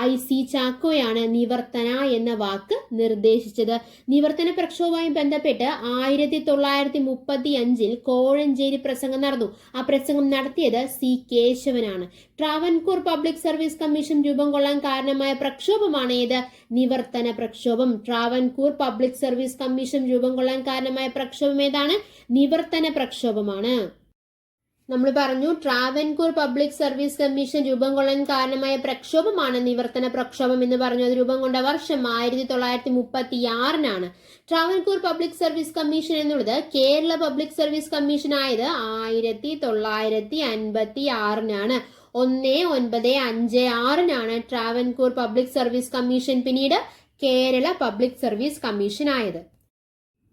IC ചാക്കോയാണ് നിവർത്തന എന്ന വാക്ക് നിർദ്ദേശിച്ചത്. നിവർത്തന പ്രക്ഷോഭവുമായി ബന്ധപ്പെട്ട് 1935 കോഴഞ്ചേരി പ്രസംഗം നടന്നു. ആ പ്രസംഗം നടത്തിയത് C കേശവനാണ്. ട്രാവൻകൂർ പബ്ലിക് സർവീസ് കമ്മീഷൻ രൂപം കൊള്ളാൻ കാരണമായ പ്രക്ഷോഭമാണ് ഏത്? നിവർത്തന പ്രക്ഷോഭം. ട്രാവൻകൂർ പബ്ലിക് സർവീസ് കമ്മീഷൻ രൂപം കൊള്ളാൻ കാരണമായ പ്രക്ഷോഭം ഏതാണ്? നിവർത്തന പ്രക്ഷോഭമാണ്. നമ്മൾ പറഞ്ഞു ട്രാവൻകൂർ പബ്ലിക് സർവീസ് കമ്മീഷൻ രൂപം കൊള്ളാൻ കാരണമായ പ്രക്ഷോഭമാണ് നിവർത്തന പ്രക്ഷോഭം എന്ന് പറഞ്ഞു. അത് രൂപം കൊണ്ട വർഷം 1936 ട്രാവൻകൂർ പബ്ലിക് സർവീസ് കമ്മീഷൻ എന്നുള്ളത് കേരള പബ്ലിക് സർവീസ് കമ്മീഷൻ ആയത് 1956 1956 ട്രാവൻകൂർ പബ്ലിക് സർവീസ് കമ്മീഷൻ പിന്നീട് കേരള പബ്ലിക് സർവീസ് കമ്മീഷൻ ആയത്.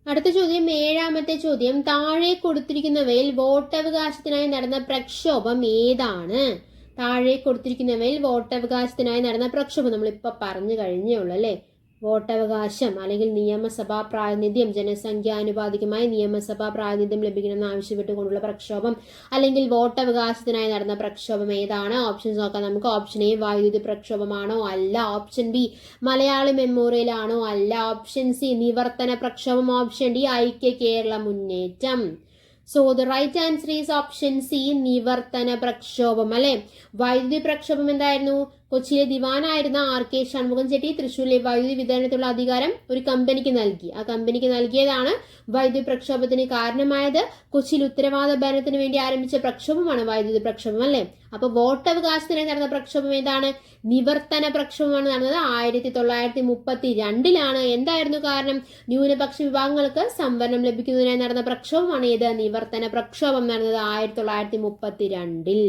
അടുത്ത ചോദ്യം, 7ാമത്തെ ചോദ്യം. താഴെ കൊടുത്തിരിക്കുന്നവയിൽ വോട്ടവകാശത്തിനായി നടന്ന പ്രക്ഷോഭം ഏതാണ്? താഴെ കൊടുത്തിരിക്കുന്നവയിൽ വോട്ടവകാശത്തിനായി നടന്ന പ്രക്ഷോഭം നമ്മളിപ്പോൾ പറഞ്ഞു കഴിഞ്ഞേ ഉള്ളൂ അല്ലേ. വോട്ടവകാശം അല്ലെങ്കിൽ നിയമസഭാ പ്രാതിനിധ്യം, ജനസംഖ്യാനുപാതികമായി നിയമസഭാ പ്രാതിനിധ്യം ലഭിക്കണമെന്ന് ആവശ്യപ്പെട്ടുകൊണ്ടുള്ള പ്രക്ഷോഭം അല്ലെങ്കിൽ വോട്ടവകാശത്തിനായി നടന്ന പ്രക്ഷോഭം ഏതാണ്? ഓപ്ഷൻസ് നോക്കാം നമുക്ക്. ഓപ്ഷൻ എ വൈദ്യുതി പ്രക്ഷോഭമാണോ? അല്ല. ഓപ്ഷൻ ബി മലയാളി മെമ്മോറിയൽ ആണോ? അല്ല. ഓപ്ഷൻ സി നിവർത്തന പ്രക്ഷോഭം. ഓപ്ഷൻ ഡി ഐക്യ കേരള മുന്നേറ്റം. So the right answer is option C നിവർത്തന പ്രക്ഷോഭം അല്ലെ. വൈദ്യുതി പ്രക്ഷോഭം എന്തായിരുന്നു? കൊച്ചിയിലെ ദിവാനായിരുന്ന RK ഷൺമുഖം ചെട്ടി തൃശ്ശൂരിലെ വൈദ്യുതി വിതരണത്തിലുള്ള അധികാരം ഒരു കമ്പനിക്ക് നൽകി. ആ കമ്പനിക്ക് നൽകിയതാണ് വൈദ്യുതി പ്രക്ഷോഭത്തിന് കാരണമായത്. കൊച്ചിയിൽ ഉത്തരവാദ ഭരണത്തിന് വേണ്ടി ആരംഭിച്ച പ്രക്ഷോഭമാണ് വൈദ്യുതി പ്രക്ഷോഭം അല്ലെ. അപ്പൊ വോട്ടവകാശത്തിനായി നടന്ന പ്രക്ഷോഭം ഏതാണ്? നിവർത്തന പ്രക്ഷോഭമാണ് നടന്നത് 1932. എന്തായിരുന്നു കാരണം? ന്യൂനപക്ഷ വിഭാഗങ്ങൾക്ക് സംവരണം ലഭിക്കുന്നതിനായി നടന്ന പ്രക്ഷോഭമാണ് ഏത്? നിവർത്തന പ്രക്ഷോഭം നടന്നത് 1932.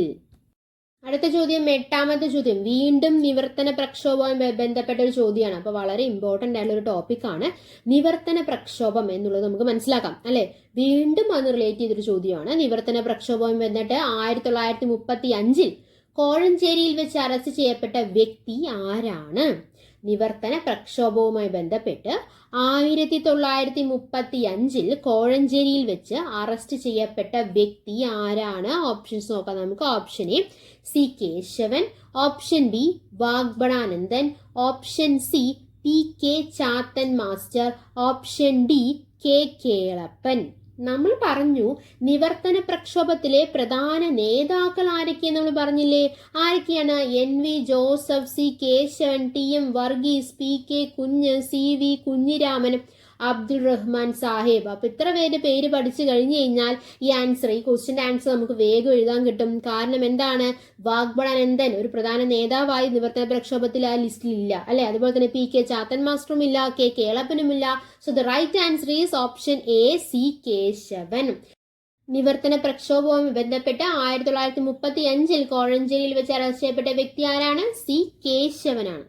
അടുത്ത ചോദ്യം, 8ാമത്തെ ചോദ്യം, വീണ്ടും നിവർത്തന പ്രക്ഷോഭവുമായി ബന്ധപ്പെട്ട ഒരു ചോദ്യമാണ്. അപ്പൊ വളരെ ഇമ്പോർട്ടന്റ് ആയിട്ടുള്ള ഒരു ടോപ്പിക്കാണ് നിവർത്തന പ്രക്ഷോഭം എന്നുള്ളത്. നമുക്ക് മനസ്സിലാക്കാം അല്ലെ. വീണ്ടും അത് റിലേറ്റ് ചെയ്തൊരു ചോദ്യമാണ്. നിവർത്തന പ്രക്ഷോഭവുമായി ബന്ധപ്പെട്ട് 1935 കോഴഞ്ചേരിയിൽ വെച്ച് അറസ്റ്റ് ചെയ്യപ്പെട്ട വ്യക്തി ആരാണ്? നിവർത്തന പ്രക്ഷോഭവുമായി ബന്ധപ്പെട്ട് 1935 കോഴഞ്ചേരിയിൽ വെച്ച് അറസ്റ്റ് ചെയ്യപ്പെട്ട വ്യക്തി ആരാണ്? ഓപ്ഷൻസ് നോക്കാം നമുക്ക്. Option A C Kesavan, option B Vagbhatanandan, option C P K Chathan master, option D K Kelappan. നമ്മൾ പറഞ്ഞു നിവർത്തന പ്രക്ഷോഭത്തിലെ പ്രധാന നേതാക്കൾ ആരൊക്കെയെന്ന് നമ്മൾ പറഞ്ഞില്ലേ? ആരൊക്കെയാണ്? NV Joseph, C Kesavan, TM Varghese, PK Kunju, CV Kunhiraman, Abdul Rahman Sahib. അപ്പൊ ഇത്ര പേരുടെ പേര് പഠിച്ചു കഴിഞ്ഞു കഴിഞ്ഞാൽ ഈ ക്വസ്റ്റ്യന്റെ ആൻസർ നമുക്ക് വേഗം എഴുതാൻ കിട്ടും. കാരണം എന്താണ്? വാഗ്ബടാനന്ദൻ ഒരു പ്രധാന നേതാവായി നിവർത്തന പ്രക്ഷോഭത്തിൽ ആ ലിസ്റ്റിൽ ഇല്ല അല്ലെ. അതുപോലെ തന്നെ PK ചാത്തൻ മാസ്റ്ററും ഇല്ല, കെ കേളപ്പനുമില്ല. So the right answer is option A C Kesavan. നിവർത്തന പ്രക്ഷോഭവുമായി ബന്ധപ്പെട്ട് 1935 കോഴഞ്ചേരിയിൽ വെച്ച് അറസ്റ്റ് ചെയ്യപ്പെട്ട വ്യക്തി ആരാണ്? സി കേശവനാണ്.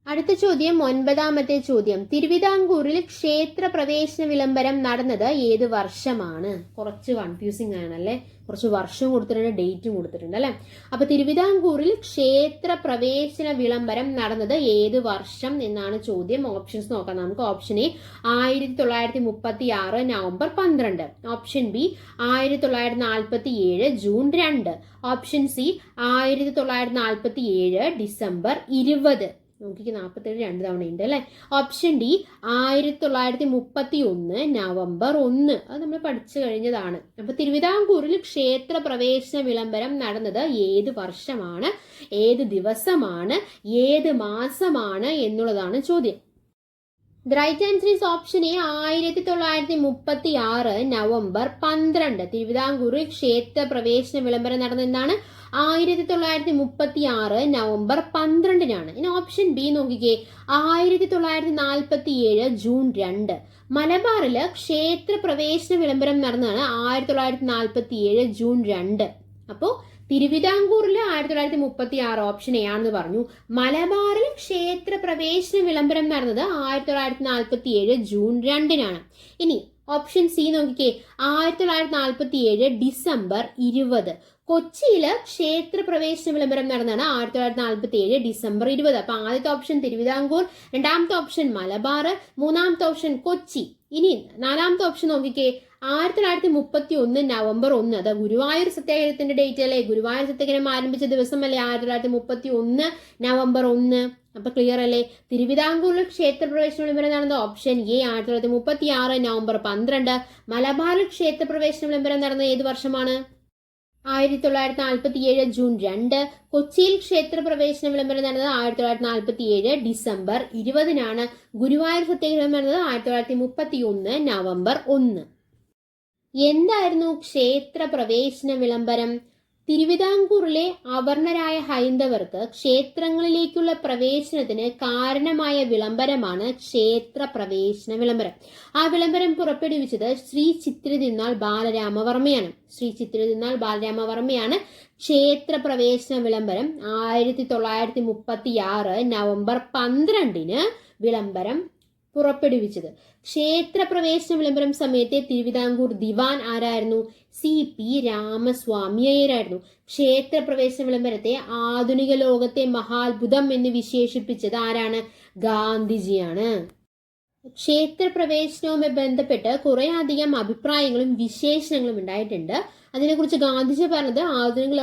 അടുത്ത ചോദ്യം, 9ാമത്തെ ചോദ്യം, തിരുവിതാംകൂറിൽ ക്ഷേത്ര പ്രവേശന വിളംബരം നടന്നത് ഏത് വർഷമാണ്? കുറച്ച് കൺഫ്യൂസിംഗ് ആണല്ലേ. കുറച്ച് വർഷവും കൊടുത്തിട്ടുണ്ട്, ഡേറ്റും കൊടുത്തിട്ടുണ്ട് അല്ലെ. അപ്പൊ തിരുവിതാംകൂറിൽ ക്ഷേത്ര പ്രവേശന വിളംബരം നടന്നത് ഏത് വർഷം എന്നാണ് ചോദ്യം. ഓപ്ഷൻസ് നോക്കാം നമുക്ക്. Option A 1936 November 12, option B 1947 June 2, option C 1947 December 20. നോക്കിക്ക് 47 2 തവണ ഉണ്ട് അല്ലെ. Option D 1931 November 1. അത് നമ്മൾ പഠിച്ചു കഴിഞ്ഞതാണ്. അപ്പൊ തിരുവിതാംകൂറിൽ ക്ഷേത്ര പ്രവേശന വിളംബരം നടന്നത് ഏത് വർഷമാണ്, ഏത് ദിവസമാണ്, ഏത് മാസമാണ് എന്നുള്ളതാണ് ചോദ്യം. The right answer is option A 1936 November 12. തിരുവിതാംകൂറിൽ ക്ഷേത്ര പ്രവേശന വിളംബരം നടന്നെന്നാണ് 1936 നവംബർ 12-നാണ്. ഇനി ഓപ്ഷൻ ബി നോക്കിക്കേ, 1947 ജൂൺ 2. മലബാറില് ക്ഷേത്ര പ്രവേശന വിളംബരം നടന്നതാണ് 1947 ജൂൺ 2. അപ്പോ തിരുവിതാംകൂറിൽ 1936 ഓപ്ഷൻ എ ആണെന്ന് പറഞ്ഞു. മലബാറിൽ ക്ഷേത്ര പ്രവേശന വിളംബരം നടന്നത് 1947 ജൂൺ 2-നാണ്. ഇനി ഓപ്ഷൻ സി നോക്കിക്കേ, 1947 ഡിസംബർ 20. കൊച്ചിയില് ക്ഷേത്ര പ്രവേശന വിളംബരം നടന്നതാണ് 1947 ഡിസംബർ 20. അപ്പൊ ആദ്യത്തെ ഓപ്ഷൻ തിരുവിതാംകൂർ, രണ്ടാമത്തെ ഓപ്ഷൻ മലബാർ, മൂന്നാമത്തെ ഓപ്ഷൻ കൊച്ചി. ഇനി നാലാമത്തെ ഓപ്ഷൻ നോക്കിക്കേ, 1931 നവംബർ 1. അത് ഗുരുവായൂർ സത്യാഗ്രഹത്തിന്റെ ഡേറ്റ് അല്ലേ. ഗുരുവായൂർ സത്യാഗ്രഹം ആരംഭിച്ച ദിവസമല്ലേ 1931 നവംബർ 1. അപ്പൊ ക്ലിയർ അല്ലേ. തിരുവിതാംകൂറിൽ ക്ഷേത്ര പ്രവേശന വിളംബരം നടന്നത് ഓപ്ഷൻ എ 1936 നവംബർ 12. മലബാറിൽ ക്ഷേത്ര പ്രവേശന വിളംബരം നടന്നത് ഏത് വർഷമാണ്? 1947 ജൂൺ 2. കൊച്ചിയിൽ ക്ഷേത്ര പ്രവേശന വിളംബരം നടന്നത് 1947 ഡിസംബർ 20-നാണ്. ഗുരുവായൂർ സത്യാഗ്രഹം നടന്നത് 1931 നവംബർ 1. എന്തായിരുന്നു ക്ഷേത്ര പ്രവേശന വിളംബരം? തിരുവിതാംകൂറിലെ അവർണരായ ഹൈന്ദവർക്ക് ക്ഷേത്രങ്ങളിലേക്കുള്ള പ്രവേശനത്തിന് കാരണമായ വിളംബരമാണ് ക്ഷേത്ര പ്രവേശന വിളംബരം. ആ വിളംബരം പുറപ്പെടുവിച്ചത് ശ്രീ ചിത്തിരതിരുനാൾ ബാലരാമവർമ്മയാണ്. ശ്രീ ചിത്തിരതിരുനാൾ ബാലരാമവർമ്മയാണ് ക്ഷേത്ര പ്രവേശന വിളംബരം 1936 നവംബർ 12-ന് വിളംബരം പുറപ്പെടുവിച്ചത്. ക്ഷേത്ര പ്രവേശന വിളംബരം സമയത്തെ തിരുവിതാംകൂർ ദിവാൻ ആരായിരുന്നു? CP രാമസ്വാമി അയ്യരായിരുന്നു. ക്ഷേത്ര പ്രവേശന വിളംബരത്തെ ആധുനിക ലോകത്തെ മഹാത്ഭുതം എന്ന് വിശേഷിപ്പിച്ചത് ആരാണ്? ഗാന്ധിജിയാണ്. ക്ഷേത്ര പ്രവേശനവുമായി ബന്ധപ്പെട്ട് കുറെ അധികം അഭിപ്രായങ്ങളും വിശേഷണങ്ങളും ഉണ്ടായിട്ടുണ്ട്. അതിനെക്കുറിച്ച് ഗാന്ധിജി പറഞ്ഞത് ആധുനിക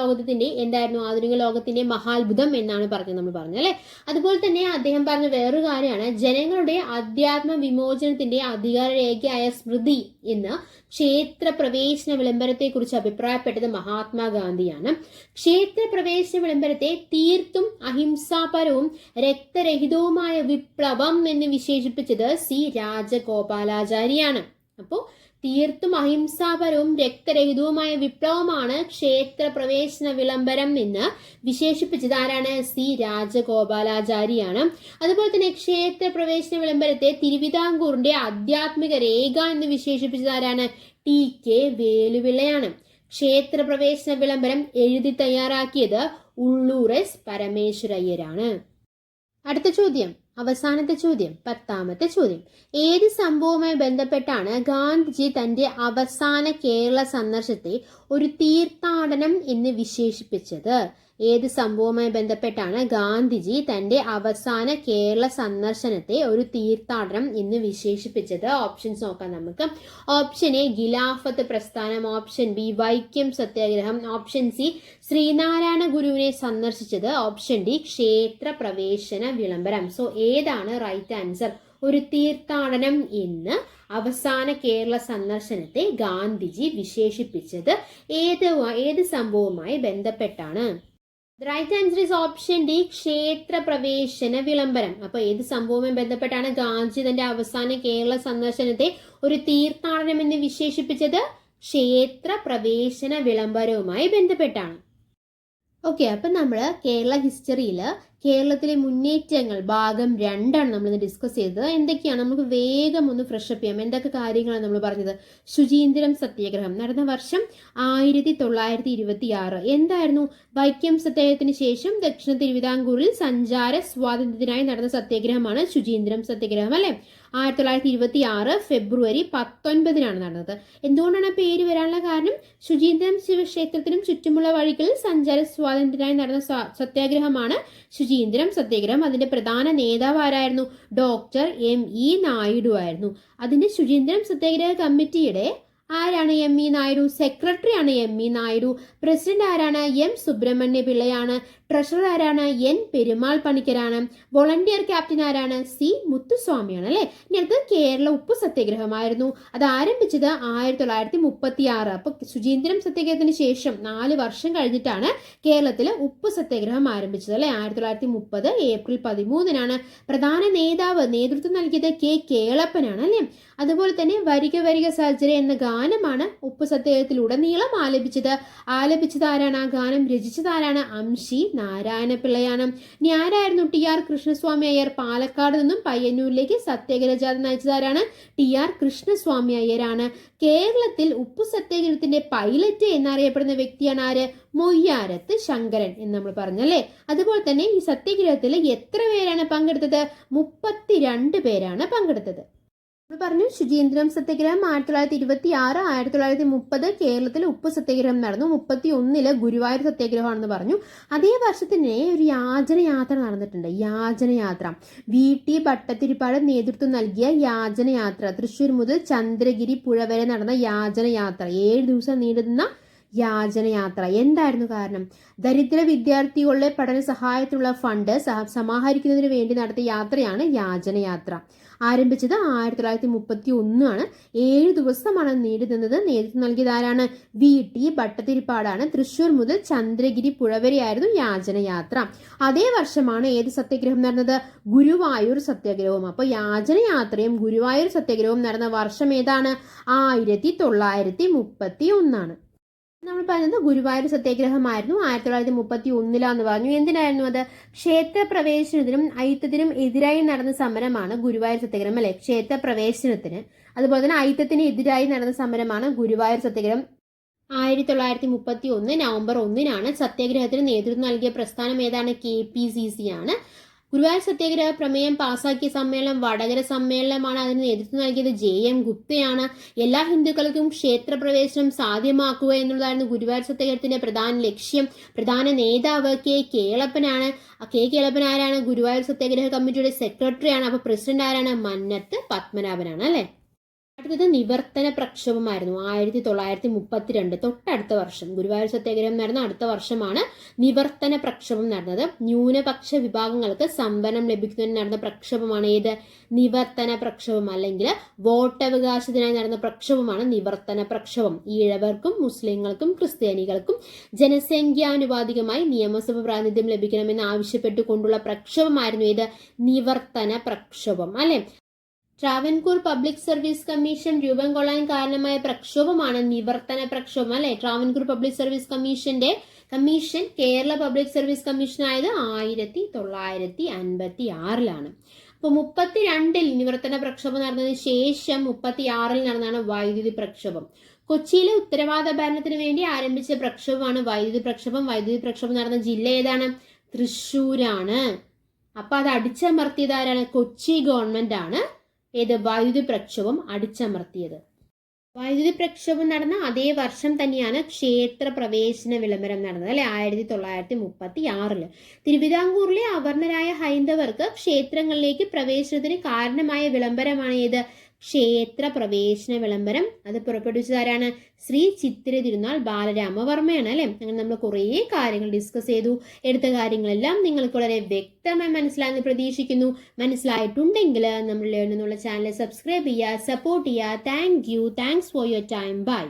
ലോകത്തിന്റെ മഹാത്ഭുതം എന്നാണ് നമ്മൾ പറഞ്ഞത് അല്ലെ. അതുപോലെ തന്നെ അദ്ദേഹം പറഞ്ഞ വേറൊരു കാര്യമാണ്, ജനങ്ങളുടെ അധ്യാത്മ വിമോചനത്തിന്റെ അധികാര രേഖയായ സ്മൃതി എന്ന് ക്ഷേത്ര പ്രവേശന വിളംബരത്തെ കുറിച്ച് അഭിപ്രായപ്പെട്ടത് മഹാത്മാഗാന്ധിയാണ്. ക്ഷേത്ര പ്രവേശന വിളംബരത്തെ തീർത്തും അഹിംസാപരവും രക്തരഹിതവുമായ വിപ്ലവം എന്ന് വിശേഷിപ്പിച്ചത് C രാജഗോപാലാചാരിയാണ്. അപ്പോ തീർത്തും അഹിംസാപരവും രക്തരഹിതവുമായ വിപ്ലവമാണ് ക്ഷേത്ര പ്രവേശന വിളംബരം എന്ന് വിശേഷിപ്പിച്ചത് ആരാണ്? C രാജഗോപാലാചാരിയാണ്. അതുപോലെ തന്നെ ക്ഷേത്ര പ്രവേശന വിളംബരത്തെ തിരുവിതാംകൂറിന്റെ ആധ്യാത്മിക രേഖ എന്ന് വിശേഷിപ്പിച്ചത് ആരാണ്? TK വേലുപിള്ളയാണ്. ക്ഷേത്രപ്രവേശന വിളംബരം എഴുതി തയ്യാറാക്കിയത് ഉള്ളൂർ എസ് പരമേശ്വരയ്യരാണ്. അടുത്ത ചോദ്യം, അവസാനത്തെ ചോദ്യം, 10ാമത്തെ ചോദ്യം. ഏത് സംഭവവുമായി ബന്ധപ്പെട്ടാണ് ഗാന്ധിജി തന്റെ അവസാന കേരള സന്ദർശനത്തെ ഒരു തീർത്ഥാടനം എന്ന് വിശേഷിപ്പിച്ചത്? ഏത് സംഭവവുമായി ബന്ധപ്പെട്ടാണ് ഗാന്ധിജി തന്റെ അവസാന കേരള സന്ദർശനത്തെ ഒരു തീർത്ഥാടനം എന്ന് വിശേഷിപ്പിച്ചത്? ഓപ്ഷൻസ് നോക്കാം നമുക്ക്. ഓപ്ഷൻ എ ഖിലാഫത്ത് പ്രസ്ഥാനം, ഓപ്ഷൻ ബി വൈക്കം സത്യാഗ്രഹം, ഓപ്ഷൻ സി ശ്രീനാരായണ ഗുരുവിനെ സന്ദർശിച്ചത്, ഓപ്ഷൻ ഡി ക്ഷേത്ര പ്രവേശന വിളംബരം. സോ ഏതാണ് റൈറ്റ് ആൻസർ? ഒരു തീർത്ഥാടനം എന്ന് അവസാന കേരള സന്ദർശനത്തെ ഗാന്ധിജി വിശേഷിപ്പിച്ചത് ഏത് സംഭവവുമായി ബന്ധപ്പെട്ടാണ്? Right answer is option D ക്ഷേത്ര പ്രവേശന വിളംബരം. അപ്പൊ ഏത് സംഭവവുമായി ബന്ധപ്പെട്ടാണ് ഗാന്ധിജി തന്റെ അവസാന കേരള സന്ദർശനത്തെ ഒരു തീർത്ഥാടനം എന്ന് വിശേഷിപ്പിച്ചത്? ക്ഷേത്ര പ്രവേശന വിളംബരവുമായി ബന്ധപ്പെട്ടാണ്. ഓക്കെ, അപ്പൊ നമ്മള് കേരള ഹിസ്റ്ററിയിൽ കേരളത്തിലെ മുന്നേറ്റങ്ങൾ ഭാഗം 2 നമ്മൾ ഡിസ്കസ് ചെയ്തത്. എന്തൊക്കെയാണ് നമുക്ക് വേഗം ഒന്ന് ഫ്രഷപ്പ് ചെയ്യാം. എന്തൊക്കെ കാര്യങ്ങളാണ് നമ്മൾ പറഞ്ഞത്? ശുചീന്ദ്രം സത്യാഗ്രഹം നടന്ന വർഷം 1926. എന്തായിരുന്നു? വൈക്കം സത്യാഗ്രഹത്തിന് ശേഷം ദക്ഷിണ തിരുവിതാംകൂറിൽ സഞ്ചാര സ്വാതന്ത്ര്യത്തിനായി നടന്ന സത്യാഗ്രഹമാണ് ശുചീന്ദ്രം സത്യാഗ്രഹം അല്ലെ. 1926 ഫെബ്രുവരി 19 നടന്നത്. എന്തുകൊണ്ടാണ് ആ പേര് വരാനുള്ള കാരണം? ശുചീന്ദ്രം ശിവക്ഷേത്രത്തിനും ചുറ്റുമുള്ള വഴികളിൽ സഞ്ചാര സ്വാതന്ത്ര്യത്തിനായി നടന്ന സത്യാഗ്രഹമാണ് ശുചീന്ദ്രം സത്യാഗ്രഹം. അതിന്റെ പ്രധാന നേതാവ് ആരായിരുന്നു? ഡോക്ടർ ME നായിഡു ആയിരുന്നു. അതിന്റെ ശുചീന്ദ്രം സത്യാഗ്രഹ കമ്മിറ്റിയുടെ ആരാണ്? ME നായിഡു. സെക്രട്ടറി ആണ് ME നായിഡു. പ്രസിഡന്റ് ആരാണ്? M സുബ്രഹ്മണ്യ പിള്ളയാണ്. ട്രഷറർ ആരാണ്? N പെരുമാൾ പണിക്കരാണ്. വോളണ്ടിയർ ക്യാപ്റ്റൻ ആരാണ്? C മുത്തുസ്വാമിയാണ് അല്ലെ. ഇനി അടുത്തത് കേരള ഉപ്പ് സത്യാഗ്രഹമായിരുന്നു. അത് ആരംഭിച്ചത് 1936. അപ്പൊ ശുചീന്ദ്രം സത്യാഗ്രഹത്തിന് ശേഷം 4 വർഷം കഴിഞ്ഞിട്ടാണ് കേരളത്തിലെ ഉപ്പ് സത്യാഗ്രഹം ആരംഭിച്ചത് അല്ലെ. 1930 ഏപ്രിൽ 13 പ്രധാന നേതൃത്വം നൽകിയത് K കേളപ്പനാണ് അല്ലെ. അതുപോലെ തന്നെ വരിക വരിക സർജറി എന്ന ഗാനമാണ് ഉപ്പ് സത്യാഗ്രഹത്തിലുടനീളം ആലപിച്ചത് ആരാണ്? ആ ഗാനം രചിച്ചത് ആരാണ്? അംശി നാരായണപിള്ളയാണ്. ഇനി ആരായിരുന്നു? TR കൃഷ്ണസ്വാമി അയ്യർ. പാലക്കാട് നിന്നും പയ്യന്നൂരിലേക്ക് സത്യാഗ്രഹ ജാഥ നയിച്ചത് ആരാണ്? TR കൃഷ്ണസ്വാമി അയ്യരാണ്. കേരളത്തിൽ ഉപ്പു സത്യാഗ്രഹത്തിന്റെ പൈലറ്റ് എന്നറിയപ്പെടുന്ന വ്യക്തിയാണ് ആര്? മൊയ്യാരത്ത് ശങ്കരൻ എന്ന് നമ്മൾ പറഞ്ഞല്ലേ. അതുപോലെ തന്നെ ഈ സത്യാഗ്രഹത്തിൽ എത്ര പേരാണ് പങ്കെടുത്തത്? 32 പേരാണ് പങ്കെടുത്തത്. പറഞ്ഞു ശുചീന്ദ്രം സത്യാഗ്രഹം 1926, 1930 കേരളത്തിൽ ഉപ്പ് സത്യാഗ്രഹം നടന്നു. 31 ഗുരുവായൂർ സത്യാഗ്രഹമാണെന്ന് പറഞ്ഞു. അതേ വർഷത്തിനെ ഒരു യാചനയാത്ര നടന്നിട്ടുണ്ട്. യാചനയാത്ര VT ഭട്ടതിരിപ്പാട് നേതൃത്വം നൽകിയ യാചനയാത്ര. തൃശ്ശൂർ മുതൽ ചന്ദ്രഗിരി പുഴ വരെ നടന്ന യാചനയാത്ര. 7 ദിവസം നീണ്ടുന്ന യാചനയാത്ര. എന്തായിരുന്നു കാരണം? ദരിദ്ര വിദ്യാർത്ഥികളുടെ പഠന സഹായത്തിനുള്ള ഫണ്ട് സമാഹരിക്കുന്നതിന് വേണ്ടി നടത്തിയ യാത്രയാണ് യാചനയാത്ര. ആരംഭിച്ചത് 1931. 7 ദിവസമാണ് നീണ്ടു നിന്നത്. നേതൃത്വം നൽകിയത് ആരാണ്? VT ഭട്ടതിരിപ്പാടാണ്. തൃശ്ശൂർ മുതൽ ചന്ദ്രഗിരി പുഴ വരെയായിരുന്നു യാചനയാത്ര. അതേ വർഷമാണ് ഏത് സത്യാഗ്രഹം നടന്നത്? ഗുരുവായൂർ സത്യാഗ്രഹവും. അപ്പോൾ യാചനയാത്രയും ഗുരുവായൂർ സത്യാഗ്രഹവും നടന്ന വർഷം ഏതാണ്? 1931. നമ്മൾ പറയുന്നത് ഗുരുവായൂർ സത്യാഗ്രഹമായിരുന്നു. 1931 പറഞ്ഞു. എന്തിനായിരുന്നു അത്? ക്ഷേത്ര പ്രവേശനത്തിനും അയിത്തത്തിനും എതിരായി നടന്ന സമരമാണ് ഗുരുവായൂർ സത്യാഗ്രഹം അല്ലെ. ക്ഷേത്ര പ്രവേശനത്തിന് അതുപോലെ തന്നെ അയിത്തത്തിന് എതിരായി നടന്ന സമരമാണ് ഗുരുവായൂർ സത്യാഗ്രഹം. 1931 നവംബർ 1 സത്യാഗ്രഹത്തിന് നേതൃത്വം നൽകിയ പ്രസ്ഥാനം ഏതാണ്? KPCC ആണ്. ഗുരുവായൂർ സത്യാഗ്രഹ പ്രമേയം പാസാക്കിയ സമ്മേളനം വടകര സമ്മേളനമാണ്. അതിന് നേതൃത്വം നൽകിയത് JM ഗുപ്തയാണ്. എല്ലാ ഹിന്ദുക്കൾക്കും ക്ഷേത്രപ്രവേശനം സാധ്യമാക്കുക എന്നുള്ളതായിരുന്നു ഗുരുവായൂർ സത്യാഗ്രഹത്തിന്റെ പ്രധാന ലക്ഷ്യം. പ്രധാന നേതാവ് K കേളപ്പനാണ്. K കേളപ്പൻ ആരാണ്? ഗുരുവായൂർ സത്യാഗ്രഹ കമ്മിറ്റിയുടെ സെക്രട്ടറിയാണ്. അപ്പൊ പ്രസിഡന്റ് ആരാണ്? മന്നത്ത് പത്മനാഭനാണ് അല്ലെ. അടുത്തത് നിവർത്തന പ്രക്ഷോഭമായിരുന്നു. 1932 തൊട്ടടുത്ത വർഷം. ഗുരുവായൂർ സത്യാഗ്രഹം നടന്ന അടുത്ത വർഷമാണ് നിവർത്തന പ്രക്ഷോഭം നടന്നത്. ന്യൂനപക്ഷ വിഭാഗങ്ങൾക്ക് സംവരണം ലഭിക്കുന്നതിന് നടന്ന പ്രക്ഷോഭമാണ് ഏത്? നിവർത്തന പ്രക്ഷോഭം. അല്ലെങ്കിൽ വോട്ടവകാശത്തിനായി നടന്ന പ്രക്ഷോഭമാണ് നിവർത്തന പ്രക്ഷോഭം. ഈഴവർക്കും മുസ്ലിങ്ങൾക്കും ക്രിസ്ത്യാനികൾക്കും ജനസംഖ്യാനുപാതികമായി നിയമസഭ പ്രാതിനിധ്യം ലഭിക്കണമെന്ന് ആവശ്യപ്പെട്ടുകൊണ്ടുള്ള പ്രക്ഷോഭമായിരുന്നു ഏത്? നിവർത്തന പ്രക്ഷോഭം അല്ലെ. ട്രാവൻകൂർ പബ്ലിക് സർവീസ് കമ്മീഷൻ രൂപം കൊള്ളാൻ കാരണമായ പ്രക്ഷോഭമാണ് നിവർത്തന പ്രക്ഷോഭം അല്ലെ. Travancore public service commission Kerala public service commission ആയത് 1956. അപ്പോൾ 32 നിവർത്തന പ്രക്ഷോഭം നടന്നതിന് ശേഷം 36 നടന്നതാണ് വൈദ്യുതി പ്രക്ഷോഭം. കൊച്ചിയിലെ ഉത്തരവാദ ഭരണത്തിന് വേണ്ടി ആരംഭിച്ച പ്രക്ഷോഭമാണ് വൈദ്യുതി പ്രക്ഷോഭം. വൈദ്യുതി പ്രക്ഷോഭം നടന്ന ജില്ല ഏതാണ്? തൃശ്ശൂരാണ്. അപ്പൊ അത് അടിച്ചമർത്തിയത് ആരാണ്? കൊച്ചി ഗവൺമെന്റ് ആണ് ഏത് വൈദ്യുതി പ്രക്ഷോഭം അടിച്ചമർത്തിയത്. വൈദ്യുതി പ്രക്ഷോഭം നടന്ന അതേ വർഷം തന്നെയാണ് ക്ഷേത്ര പ്രവേശന വിളംബരം നടന്നത് അല്ലെ, 1936. തിരുവിതാംകൂറിലെ അവർണരായ ഹൈന്ദവർക്ക് ക്ഷേത്രങ്ങളിലേക്ക് പ്രവേശനത്തിന് കാരണമായ വിളംബരമാണ് ഏത്? ക്ഷേത്ര പ്രവേശന വിളംബരം. അത് പുറപ്പെടുവിച്ചതാരാണ്? ശ്രീ ചിത്തിര തിരുനാൾ ബാലരാമവർമ്മയാണ് അല്ലെ. അങ്ങനെ നമ്മൾ കുറേ കാര്യങ്ങൾ ഡിസ്കസ് ചെയ്തു. എടുത്ത കാര്യങ്ങളെല്ലാം നിങ്ങൾക്ക് വളരെ വ്യക്തമായി മനസ്സിലായെന്ന് പ്രതീക്ഷിക്കുന്നു. മനസ്സിലായിട്ടുണ്ടെങ്കിൽ നമ്മൾ ലേൺ എന്നുള്ള ചാനൽ സബ്സ്ക്രൈബ് ചെയ്യുക, സപ്പോർട്ട് ചെയ്യുക. Thank you. Thanks for your time. By.